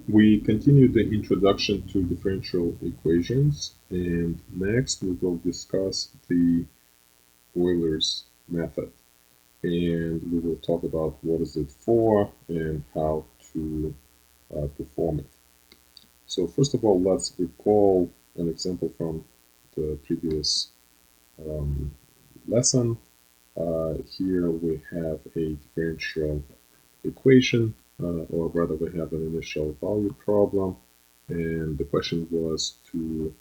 We continue the introduction to differential equations, and next we will discuss the Euler's method. And we will talk about what is it for and how to perform it. So first of all, let's recall an example from the previous um, lesson. Here we have a differential equation, or rather we have an initial value problem, and the question was to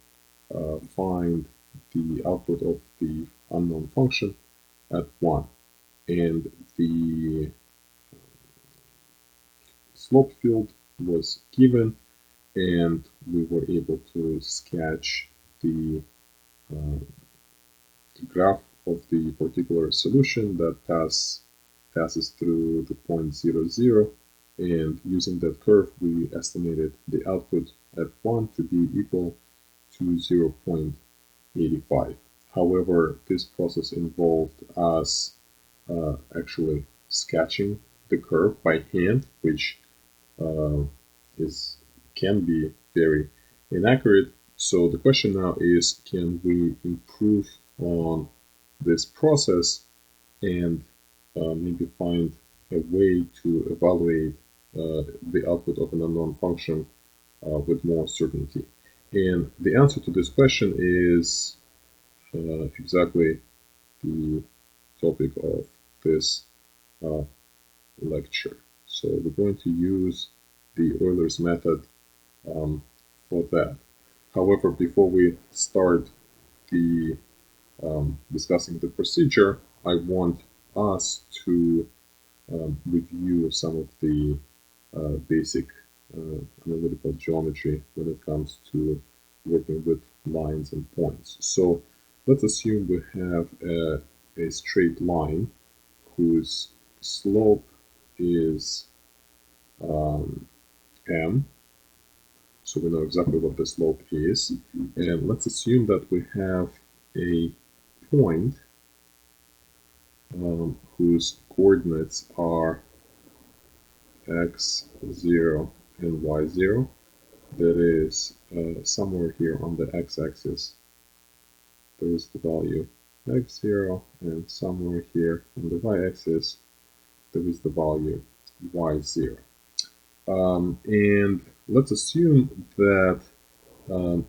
find the output of the unknown function at 1. And the slope field was given, and we were able to sketch the uh, graph of the particular solution that passes through the point 0, 0. And using that curve, we estimated the output at 1 to be equal to 0.85. However, this process involved us actually sketching the curve by hand, which uh, is can be very inaccurate. So the question now is, can we improve on this process and maybe find a way to evaluate the output of an unknown function with more certainty? And the answer to this question is exactly the topic of this uh, lecture. So we're going to use the Euler's method for that. However, before we start the discussing the procedure, I want us to review some of the basic analytical geometry when it comes to working with lines and points. So let's assume we have a straight line whose slope is m. So we know exactly what the slope is. And let's assume that we have a point whose coordinates are x0 and y0. That is somewhere here on the x-axis there is the value x0, and somewhere here on the y-axis there is the value y0. And let's assume that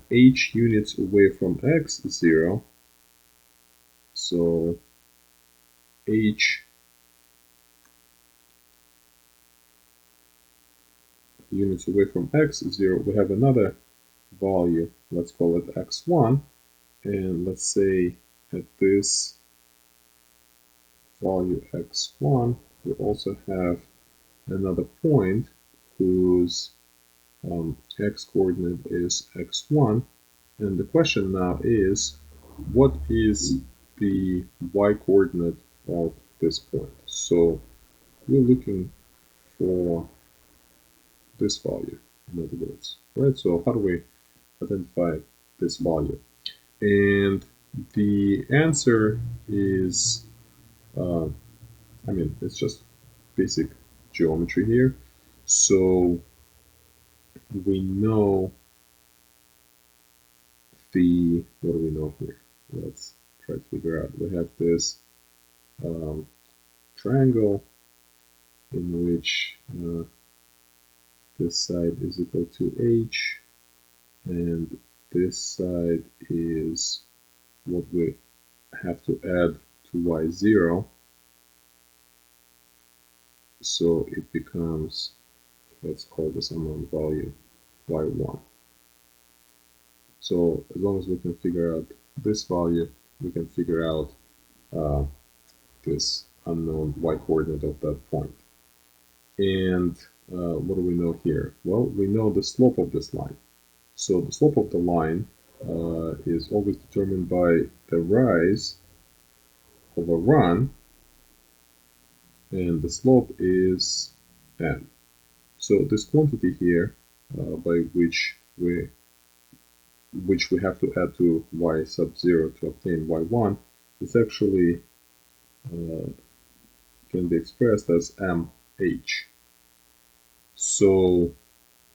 h units away from x0, so h units away from x0, we have another value, let's call it x1, and let's say at this value x1 we also have another point whose x coordinate is x1, and the question now is, what is the y coordinate of this point? So we're looking for this value, in other words, right? So how do we identify this value? And the answer is, it's just basic geometry here. So we know what do we know here? Let's try to figure out. We have this triangle in which this side is equal to h, and this side is what we have to add to y0, so it becomes, let's call this unknown value y1. So as long as we can figure out this value, we can figure out this unknown y coordinate of that point. And what do we know here? Well, we know the slope of this line. So the slope of the line is always determined by the rise of a run, and the slope is n. So this quantity here, by which we have to add to y sub 0 to obtain y1, is actually can be expressed as mh. So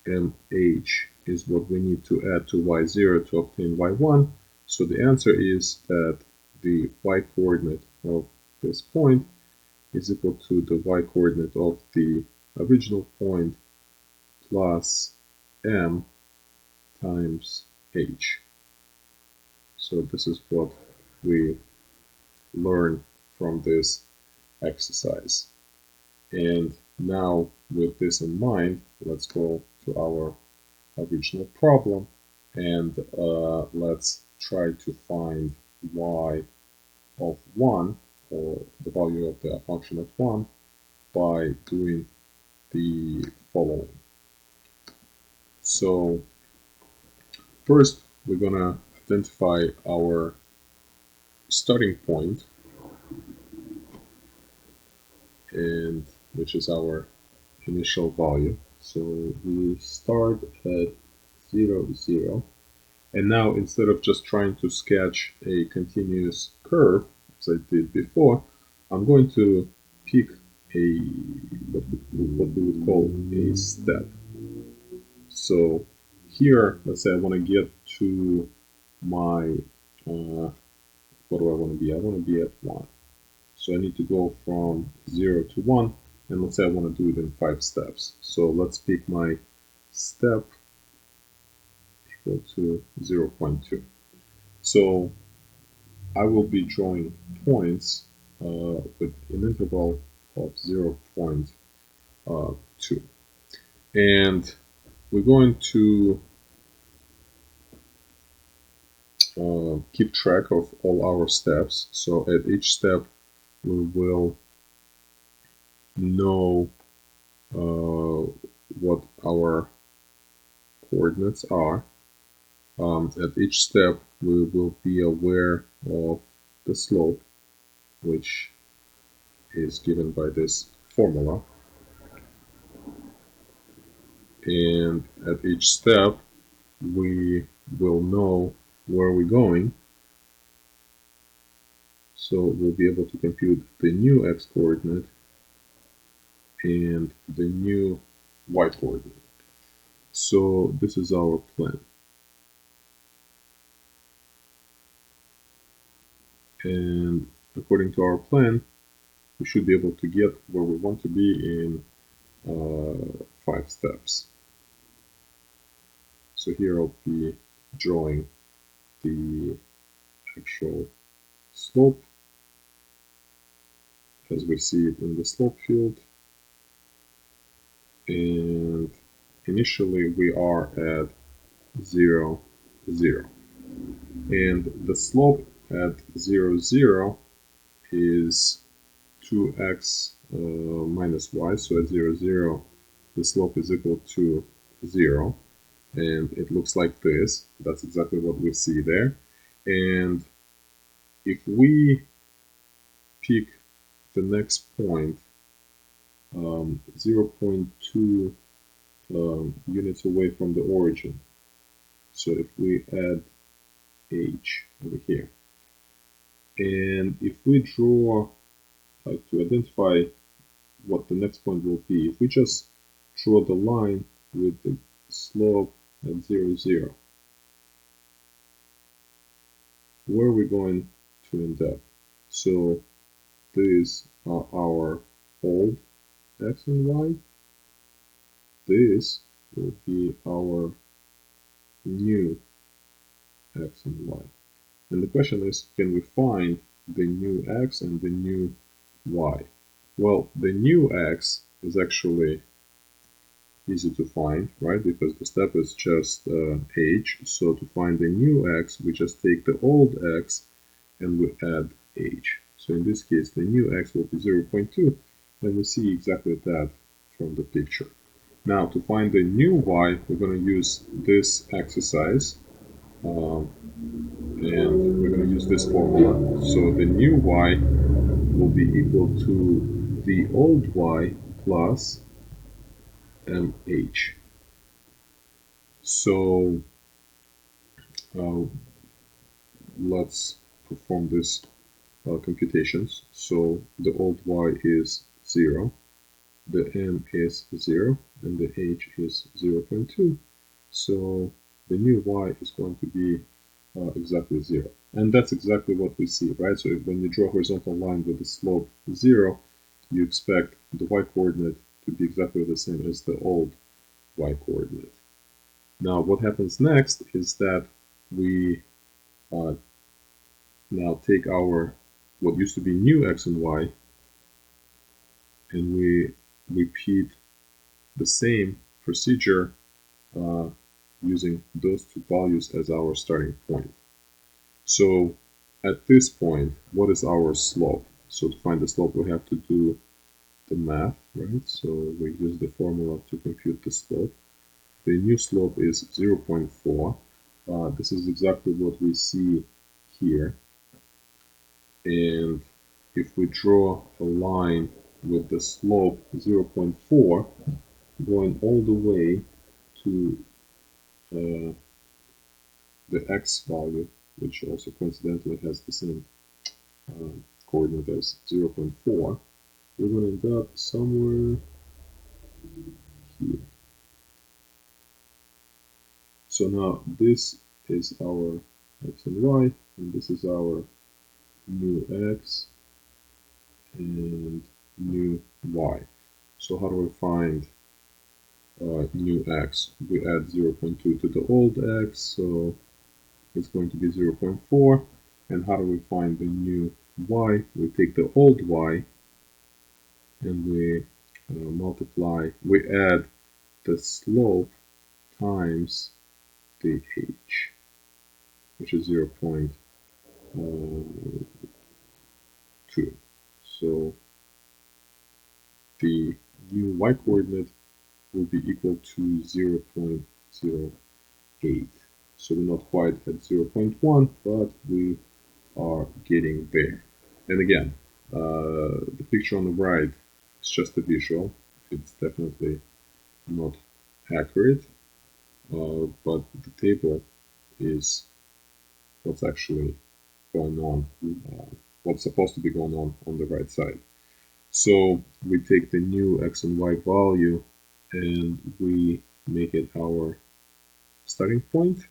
mh is what we need to add to y0 to obtain y1. So the answer is that the y-coordinate of this point is equal to the y-coordinate of the original point plus m times h. So this is what we learn from this exercise. And now with this in mind, let's go to our original problem and let's try to find y of 1, or the value of the function of 1, by doing the following. So first we're gonna identify our starting point, and which is our initial value. So we start at 0, 0. And now instead of just trying to sketch a continuous curve, as I did before, I'm going to pick a what we would call a step. So here, let's say I want to get to my, what do I want to be? I want to be at 1. So I need to go from 0 to 1, and let's say I want to do it in 5 steps. So let's pick my step equal to 0.2. So I will be drawing points with an interval of 0.2. And we're going to keep track of all our steps. So at each step, we will know what our coordinates are. At each step, we will be aware of the slope, which is given by this formula. And at each step, we will know where we're going. So we'll be able to compute the new x-coordinate and the new y-coordinate. So this is our plan. And according to our plan, we should be able to get where we want to be in 5 steps. So here I'll be drawing the actual slope as we see it in the slope field. And initially we are at 0, 0. And the slope at 0, 0 is 2x minus y. So at 0, 0, the slope is equal to 0. And it looks like this. That's exactly what we see there. And if we pick the next point 0.2 units away from the origin, so if we add h over here, and if we draw, like, to identify what the next point will be, if we just draw the line with the slope at 0, 0, where are we going to end up? So these are our old x and y. This will be our new x and y. And the question is, can we find the new x and the new y? Well, the new x is actually easy to find, right? Because the step is just h. So to find the new x, we just take the old x and we add h. So in this case, the new x will be 0.2, and we see exactly that from the picture. Now, to find the new y, we're going to use this exercise, and we're going to use this formula. So the new y will be equal to the old y plus mh. So let's perform this computations. So the old y is 0, the m is 0 and the h is 0.2. So the new y is going to be exactly 0. And that's exactly what we see, right? So when you draw a horizontal line with the slope 0, you expect the y-coordinate to be exactly the same as the old y-coordinate. Now what happens next is that we now take our what used to be new x and y, and we repeat the same procedure using those two values as our starting point. So at this point, what is our slope? So to find the slope, we have to do the math, right? So we use the formula to compute the slope. The new slope is 0.4. This is exactly what we see here. And if we draw a line with the slope 0.4 going all the way to the x value, which also coincidentally has the same coordinate as 0.4, we're going to end up somewhere here. So now this is our x and y, and this is our new x and new y. So how do we find new x? We add 0.2 to the old x, so it's going to be 0.4. And how do we find the new y? We take the old y and we multiply, we add the slope times the h, which is 0.2. So the new y-coordinate will be equal to 0.08. So we're not quite at 0.1, but we are getting there. And again, the picture on the right is just a visual. It's definitely not accurate, but the table is what's actually going on, what's supposed to be going on the right side. So we take the new x and y value and we make it our starting point,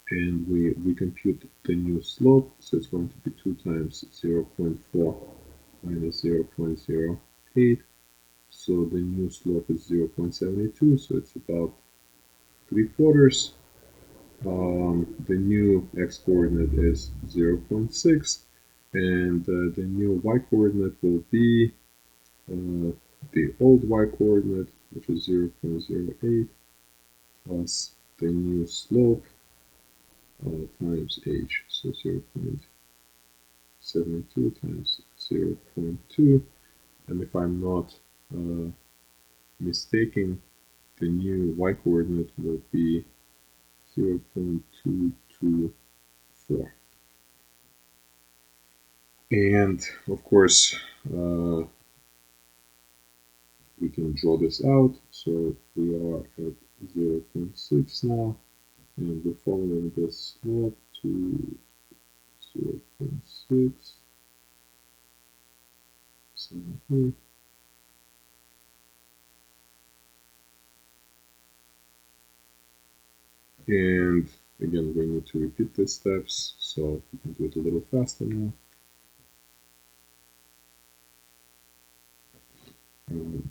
and we compute the new slope. So it's going to be 2 times 0.4 minus 0.08. So the new slope is 0.72, so it's about 3/4. The new x-coordinate is 0.6, and the new y-coordinate will be the old y-coordinate, which is 0.08, plus the new slope times h, so 0.72 times 0.2, and if I'm not mistaken, the new y-coordinate will be 0.224. And of course, we can draw this out. So we are at 0.6 now, and we're following this slope to 0.6. So here. And again, we need to repeat the steps, so we can do it a little faster now.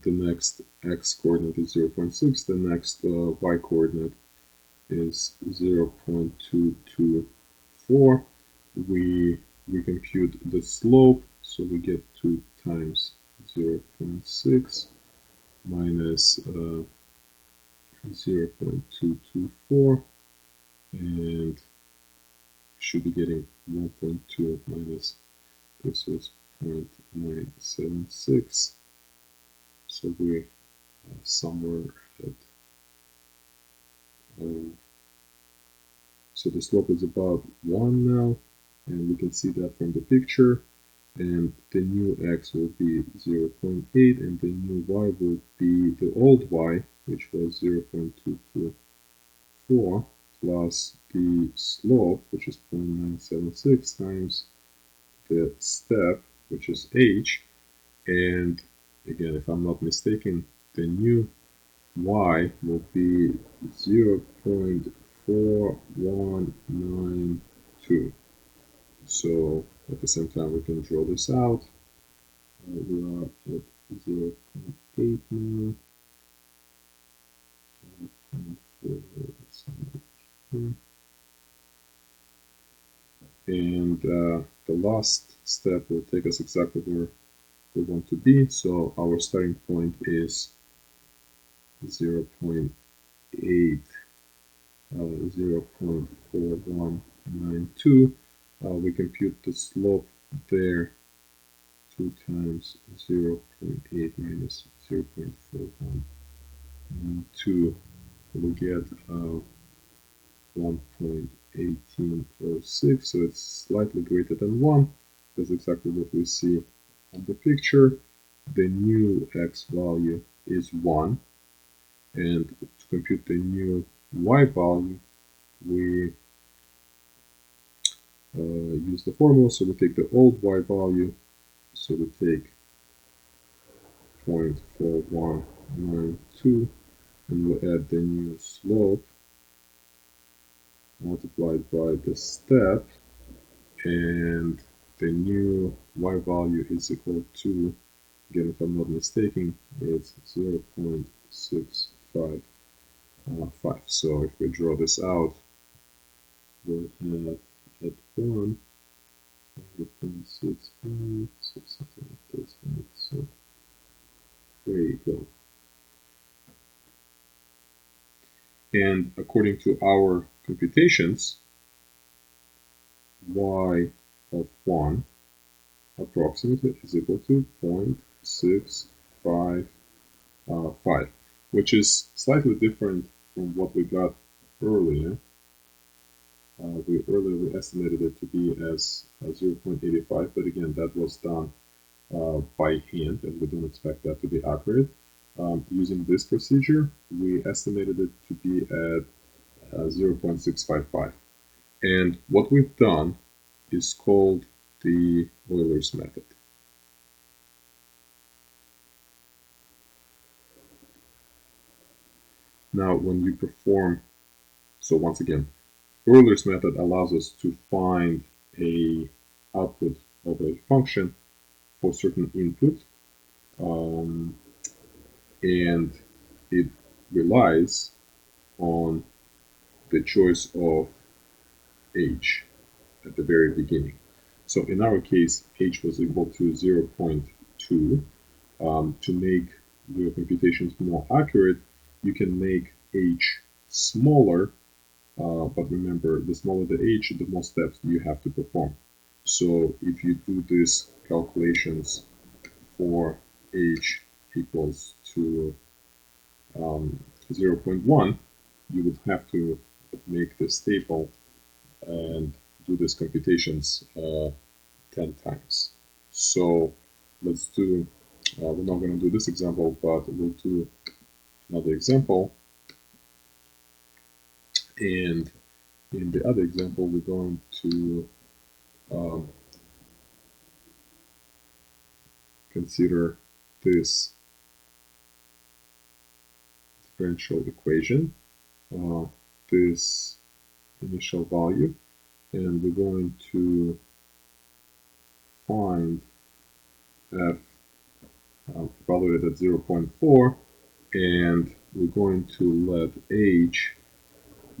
The next x coordinate is 0.6, the next y coordinate is 0.224. We compute the slope, so we get 2 times 0.6 minus 0.224, and should be getting 1.2 minus this is 0.976. So we're somewhere at so the slope is about 1 now, and we can see that from the picture. And the new x will be 0.8, and the new y will be the old y, which was 0.224, plus the slope, which is 0.976, times the step, which is h. And again, if I'm not mistaken, the new y will be 0.4192. So at the same time, we can draw this out. We are at 0.8 now. And the last step will take us exactly where we want to be. So our starting point is 0.8, 0.4192. We compute the slope there 2 times 0.8 minus 0.4192. We get 1.1806, so it's slightly greater than 1. That's exactly what we see on the picture. The new x value is 1, and to compute the new y value, we use the formula. So we take the old y value, so we take 0.4192, and we add the new slope multiplied by the step, and the new y value is equal to, again, if I'm not mistaken, it's 0.655. So if we draw this out, we'll have at 1, 0.65, so something like this, right? So there you go. And according to our computations, y of 1 approximately is equal to 0.655, which is slightly different from what we got earlier. We estimated it to be as 0.85, but again, that was done by hand, and we don't expect that to be accurate. Using this procedure, we estimated it to be at 0.655. And what we've done is called the Euler's method. Now, when you perform, so once again, Euler's method allows us to find a output of a function for certain input, and it relies on the choice of h at the very beginning. So in our case, h was equal to 0.2. To make your computations more accurate, you can make h smaller, but remember, the smaller the h, the more steps you have to perform. So if you do these calculations for h equals to 0.1, you would have to make this table and do these computations 10 times. So let's do, we're not going to do this example, but we'll do another example. And in the other example, we're going to consider this differential equation, this initial value, and we're going to find f evaluated at 0.4, and we're going to let h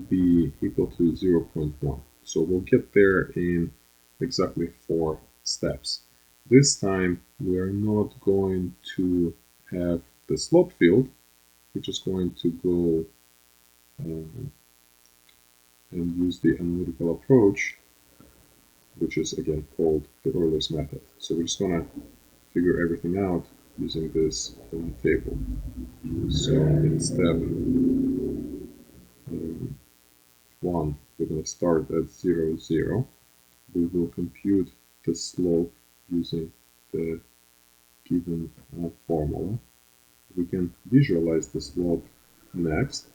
be equal to 0.1. So we'll get there in exactly 4 steps. This time we are not going to have the slope field. We're just going to go and use the analytical approach, which is again called the Euler's method. So we're just going to figure everything out using this table. So in step 1, we're going to start at 0, 0. We will compute the slope using the given formula. We can visualize the slope next,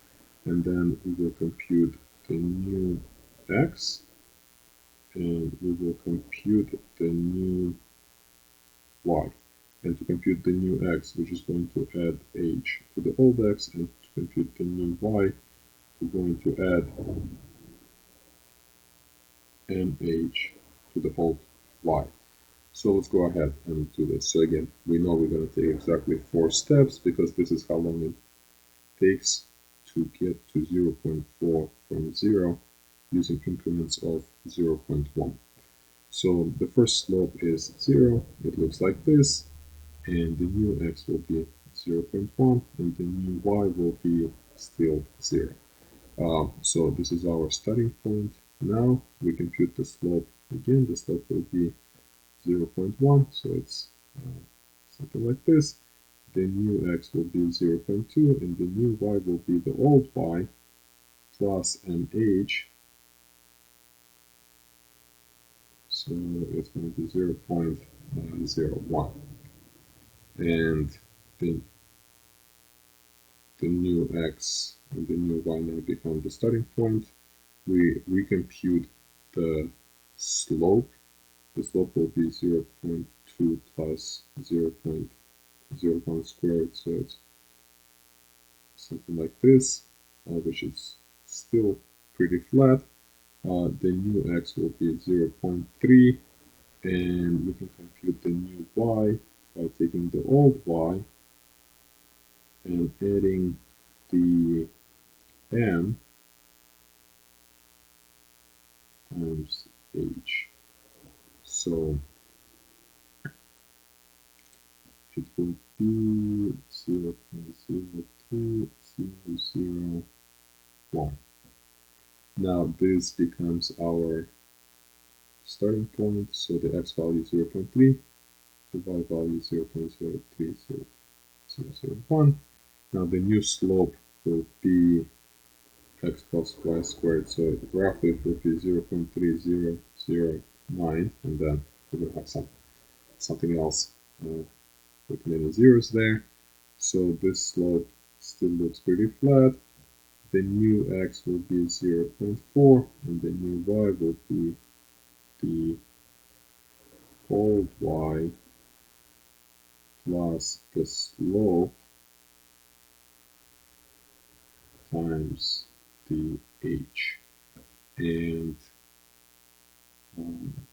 and then we will compute the new x, and we will compute the new y. And to compute the new x, we're just going to add h to the old x, and to compute the new y, we're going to add mh to the old y. So let's go ahead and do this. So again, we know we're going to take exactly 4 steps because this is how long it takes to get to 0.4 from 0 using increments of 0.1. So the first slope is 0, it looks like this, and the new x will be 0.1 and the new y will be still 0. So this is our starting point. Now we compute the slope. Again, the slope will be 0.1, so it's something like this. The new x will be 0.2 and the new y will be the old y plus mh. So it's going to be 0.01. And the new x and the new y now become the starting point. We recompute the slope. The slope will be 0.2 plus 0.01 squared, so it's something like this, which is still pretty flat. The new x will be 0.3, and we can compute the new y by taking the old y and adding the m times h. So it will be 0.03001. Now this becomes our starting point, so the x value is 0.3, the y value is 0.03001. Now the new slope will be x plus y squared, so roughly it will be 0.3009, and then we will have something else with many zeros there. So this slope still looks pretty flat. The new x will be 0.4 and the new y will be the old y plus the slope times the h. And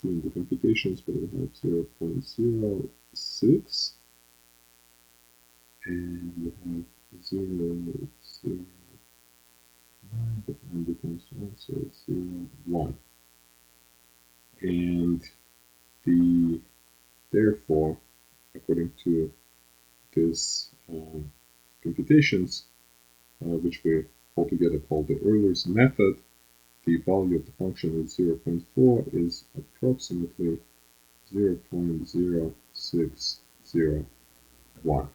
doing the computations, we will have 0.06 and we have 0.09, but 9 becomes 1, so it's 0.1. And therefore, according to these computations, which we altogether call the Euler's method, the value of the function is 0.4 is approximately 0.0601.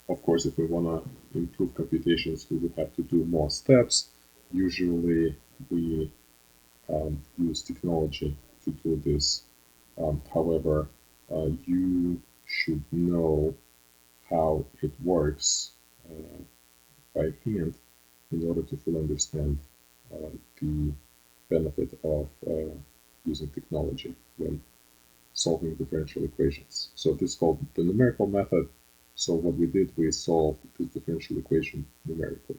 Of course, if we want to improve computations, we would have to do more steps. Usually, we use technology to do this. However, you should know how it works by hand in order to fully understand the benefit of using technology when solving differential equations. So this is called the numerical method. So what we did, we solved this differential equation numerically.